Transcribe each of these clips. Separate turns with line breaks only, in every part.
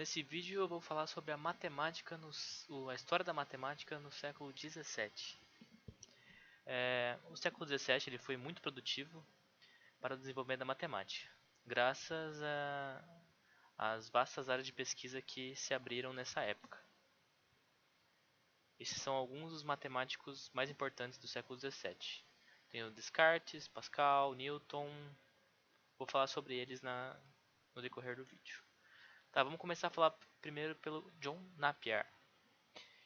Nesse vídeo eu vou falar sobre a matemática, a história da matemática no século XVII. O século XVII ele foi muito produtivo para o desenvolvimento da matemática, graças às vastas áreas de pesquisa que se abriram nessa época. Esses são alguns dos matemáticos mais importantes do século XVII. Tem o Descartes, Pascal, Newton. Vou falar sobre eles no decorrer do vídeo. Tá, vamos começar a falar primeiro pelo John Napier.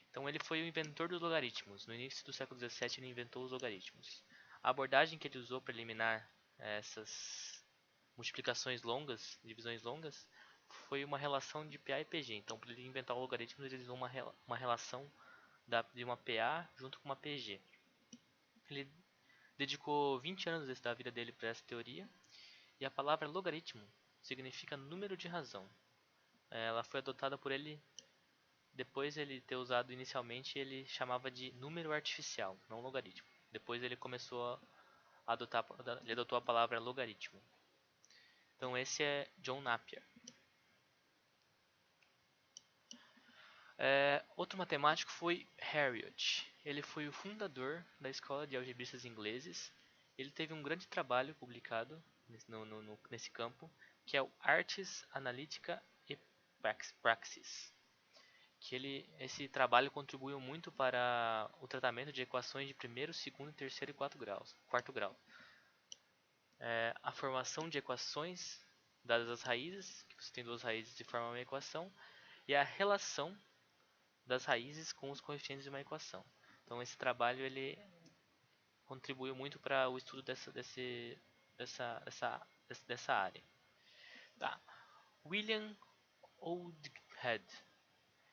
Então ele foi o inventor dos logaritmos. No início do século XVII ele inventou os logaritmos. A abordagem que ele usou para eliminar essas multiplicações longas, divisões longas, foi uma relação de PA e PG. Então para ele inventar o logaritmo ele usou uma relação de uma PA junto com uma PG. Ele dedicou 20 anos da vida dele para essa teoria. E a palavra logaritmo significa número de razão. Ela foi adotada por ele depois de ele ter usado inicialmente, ele chamava de número artificial, não logaritmo. Depois ele começou a ele adotou a palavra logaritmo. Então esse é John Napier. Outro matemático foi Harriot. Ele foi o fundador da escola de algebristas ingleses. Ele teve um grande trabalho publicado nesse campo, que é o Artes Analytica e Praxis. Esse trabalho contribuiu muito para o tratamento de equações de primeiro, segundo, terceiro e quarto grau. A formação de equações dadas as raízes, que você tem duas raízes e forma uma equação, e a relação das raízes com os coeficientes de uma equação. Então esse trabalho ele contribuiu muito para o estudo dessa área. Tá. William Oldhead.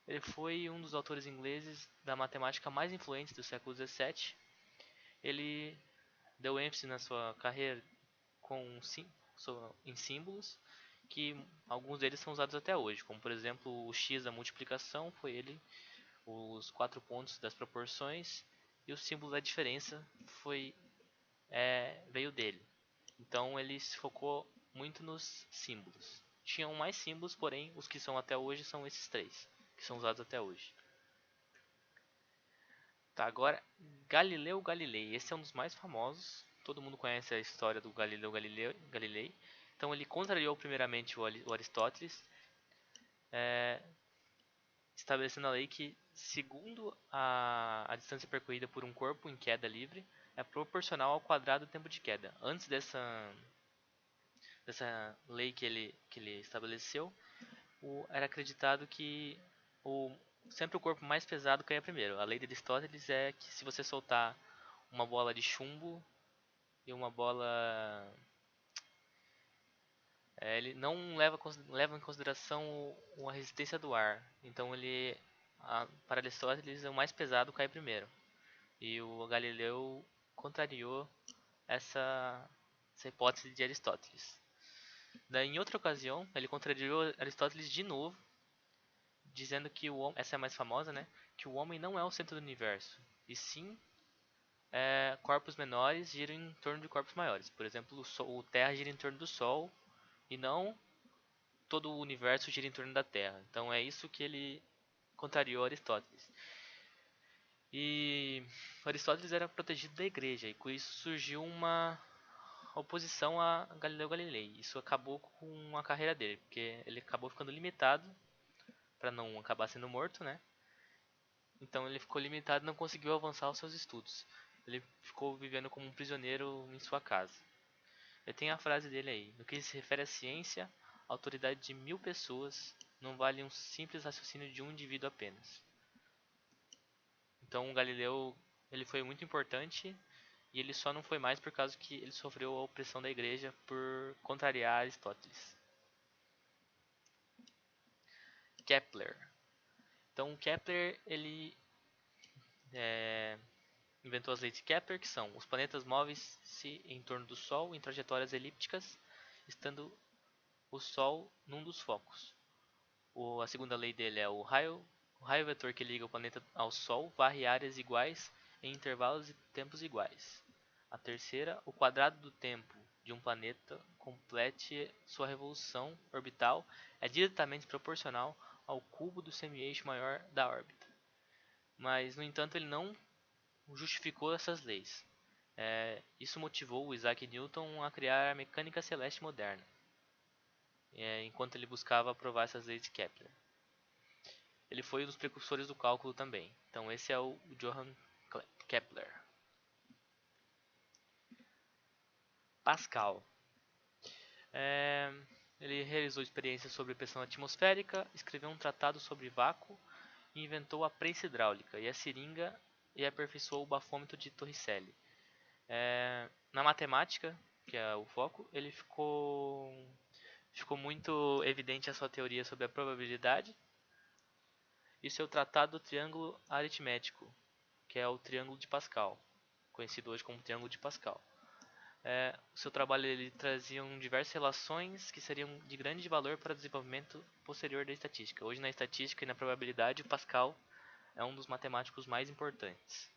Ele foi um dos autores ingleses da matemática mais influentes do século XVII. Ele deu ênfase na sua carreira em símbolos, que alguns deles são usados até hoje, como por exemplo o x da multiplicação foi ele, os 4 pontos das proporções e o símbolo da diferença veio dele. Então ele se focou muito nos símbolos. Tinham mais símbolos, porém os que são até hoje são esses três, que são usados até hoje. Tá, agora Galileu Galilei, esse é um dos mais famosos, todo mundo conhece a história do Galileu Galilei. Então ele contrariou primeiramente o Aristóteles, estabelecendo a lei que, segundo a distância percorrida por um corpo em queda livre, é proporcional ao quadrado do tempo de queda. Antes dessa lei que ele estabeleceu, era acreditado que sempre o corpo mais pesado caia primeiro. A lei de Aristóteles é que se você soltar uma bola de chumbo e uma bola... ele não leva em consideração a resistência do ar. Então para Aristóteles o mais pesado cai primeiro. E o Galileu contrariou essa hipótese de Aristóteles. Daí, em outra ocasião, ele contrariou Aristóteles de novo, dizendo que essa é a mais famosa, né? Que o homem não é o centro do universo, e sim corpos menores giram em torno de corpos maiores. Por exemplo, o Terra gira em torno do Sol e não todo o universo gira em torno da Terra. Então é isso que ele contrariou Aristóteles. E Aristóteles era protegido da igreja e com isso surgiu uma oposição a Galileu Galilei. Isso acabou com a carreira dele, porque ele acabou ficando limitado para não acabar sendo morto, né? Então ele ficou limitado e não conseguiu avançar os seus estudos. Ele ficou vivendo como um prisioneiro em sua casa. E tem a frase dele aí: no que se refere à ciência, a autoridade de 1000 pessoas não vale um simples raciocínio de um indivíduo apenas. Então o Galileu ele foi muito importante e ele só não foi mais por causa que ele sofreu a opressão da igreja por contrariar Aristóteles. Kepler. Então Kepler ele inventou as leis de Kepler, que são: os planetas movem-se em torno do Sol em trajetórias elípticas, estando o Sol num dos focos. A segunda lei dele é o raio vetor que liga o planeta ao Sol varre áreas iguais em intervalos e tempos iguais. A terceira, o quadrado do tempo de um planeta complete sua revolução orbital é diretamente proporcional ao cubo do semi-eixo maior da órbita. Mas, no entanto, ele não justificou essas leis. Isso motivou o Isaac Newton a criar a mecânica celeste moderna, enquanto ele buscava provar essas leis de Kepler. Ele foi um dos precursores do cálculo também. Então esse é o Johann Kepler. Pascal. Ele realizou experiências sobre pressão atmosférica, escreveu um tratado sobre vácuo, inventou a prensa hidráulica e a seringa e aperfeiçoou o bafômetro de Torricelli. Na matemática, que é o foco, ele ficou muito evidente a sua teoria sobre a probabilidade e seu tratado do triângulo aritmético, que é o triângulo de Pascal, conhecido hoje como triângulo de Pascal. O seu trabalho ele trazia diversas relações que seriam de grande valor para o desenvolvimento posterior da estatística. Hoje na estatística e na probabilidade, o Pascal é um dos matemáticos mais importantes.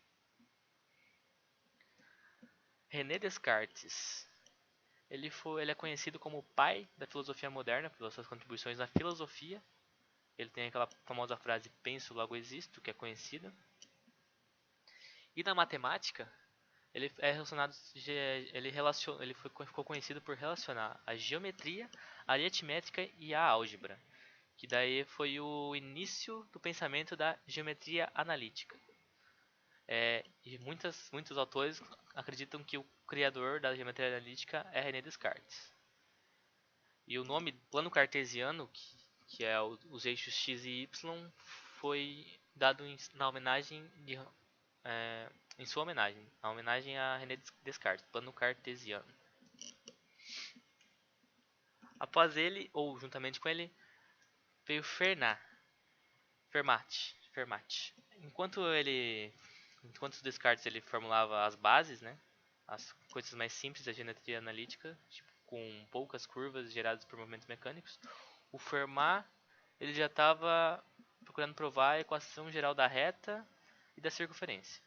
René Descartes. Ele é conhecido como o pai da filosofia moderna pelas suas contribuições na filosofia. Ele tem aquela famosa frase penso, logo existo, que é conhecida. E na matemática, ele ficou conhecido por relacionar a geometria, a aritmética e a álgebra, que daí foi o início do pensamento da geometria analítica. E muitos autores acreditam que o criador da geometria analítica é René Descartes. E o nome plano cartesiano, que é os eixos x e y, foi dado em sua homenagem a René Descartes, plano cartesiano. Após ele, ou juntamente com ele, veio Fermat. Enquanto Descartes ele formulava as bases, né, as coisas mais simples da geometria analítica, tipo, com poucas curvas geradas por movimentos mecânicos, o Fermat ele já estava procurando provar a equação geral da reta e da circunferência.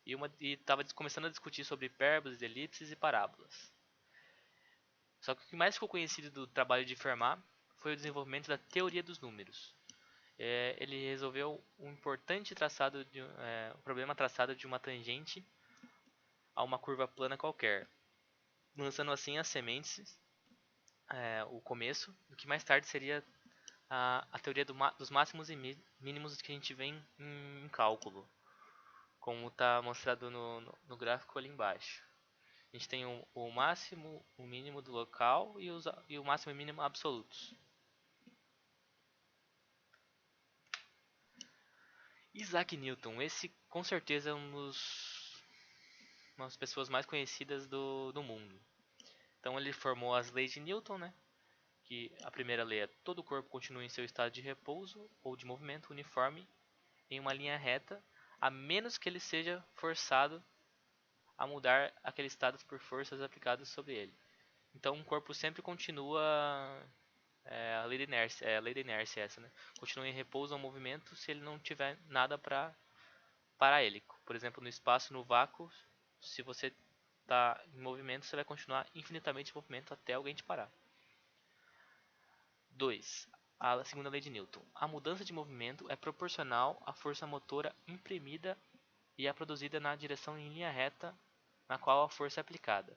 E estava começando a discutir sobre hipérboles, elipses e parábolas. Só que o que mais ficou conhecido do trabalho de Fermat foi o desenvolvimento da teoria dos números. Ele resolveu um importante problema traçado de uma tangente a uma curva plana qualquer, lançando assim as sementes, o começo, do que mais tarde seria a teoria dos máximos e mínimos que a gente vê em cálculo, como está mostrado no gráfico ali embaixo. A gente tem o máximo, o mínimo do local e o máximo e mínimo absolutos. Isaac Newton, esse com certeza é uma das pessoas mais conhecidas do mundo. Então ele formou as leis de Newton, né? Que a primeira lei é todo o corpo continua em seu estado de repouso ou de movimento uniforme em uma linha reta, a menos que ele seja forçado a mudar aquele estado por forças aplicadas sobre ele. Então o corpo sempre continua a lei da inércia essa, né? Continua em repouso ou movimento se ele não tiver nada para parar ele. Por exemplo, no espaço, no vácuo, se você está em movimento, você vai continuar infinitamente em movimento até alguém te parar. 2. A segunda lei de Newton. A mudança de movimento é proporcional à força motora imprimida e é produzida na direção em linha reta na qual a força é aplicada.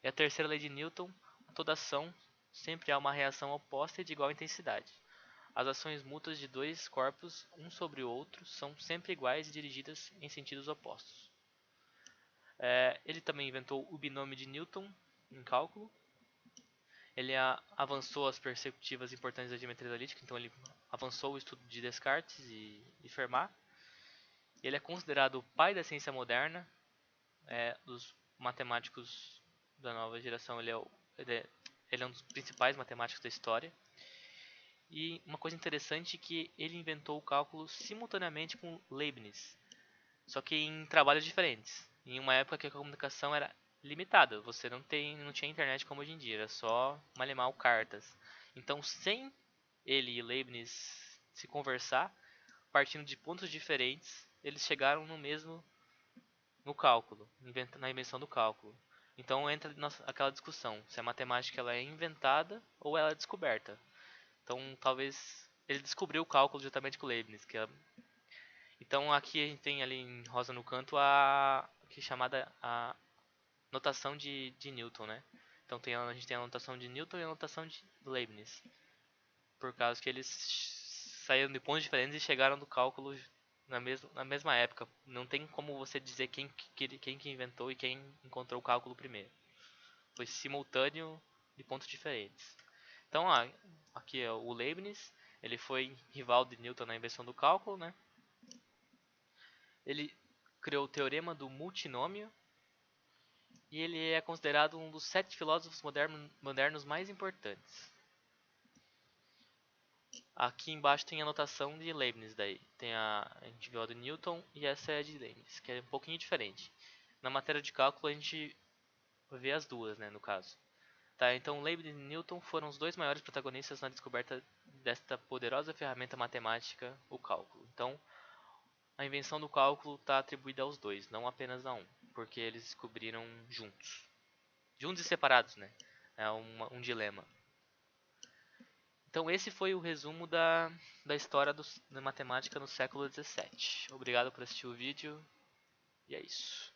E a terceira lei de Newton. A toda ação sempre há uma reação oposta e de igual intensidade. As ações mútuas de dois corpos, um sobre o outro, são sempre iguais e dirigidas em sentidos opostos. Ele também inventou o binômio de Newton em cálculo. Ele avançou as perspectivas importantes da geometria analítica, então ele avançou o estudo de Descartes e Fermat. Ele é considerado o pai da ciência moderna, dos matemáticos da nova geração. Ele é um dos principais matemáticos da história. E uma coisa interessante é que ele inventou o cálculo simultaneamente com Leibniz, só que em trabalhos diferentes. Em uma época que a comunicação era limitada, você não tinha internet como hoje em dia, era só mal cartas. Então, sem ele e Leibniz se conversar, partindo de pontos diferentes, eles chegaram no cálculo, na invenção do cálculo. Então entra aquela discussão, se a matemática ela é inventada ou ela é descoberta. Então talvez ele descobriu o cálculo justamente com Leibniz. Então aqui a gente tem ali em rosa no canto a que é chamada a notação de Newton, né? Então a gente tem a notação de Newton e a notação de Leibniz. Por causa que eles saíram de pontos diferentes e chegaram do cálculo na mesma época. Não tem como você dizer quem que inventou e quem encontrou o cálculo primeiro. Foi simultâneo de pontos diferentes. Então, aqui é o Leibniz, ele foi rival de Newton na invenção do cálculo, né? Ele criou o teorema do multinômio e ele é considerado um dos 7 filósofos modernos mais importantes. Aqui embaixo tem a notação de Leibniz daí. A gente viu a de Newton e essa é a de Leibniz, que é um pouquinho diferente. Na matéria de cálculo a gente vê as duas, né, no caso. Tá, então Leibniz e Newton foram os dois maiores protagonistas na descoberta desta poderosa ferramenta matemática, o cálculo. Então, a invenção do cálculo está atribuída aos dois, não apenas a um, porque eles descobriram juntos. Juntos e separados, né? É um dilema. Então esse foi o resumo da história da matemática no século XVII. Obrigado por assistir o vídeo e é isso.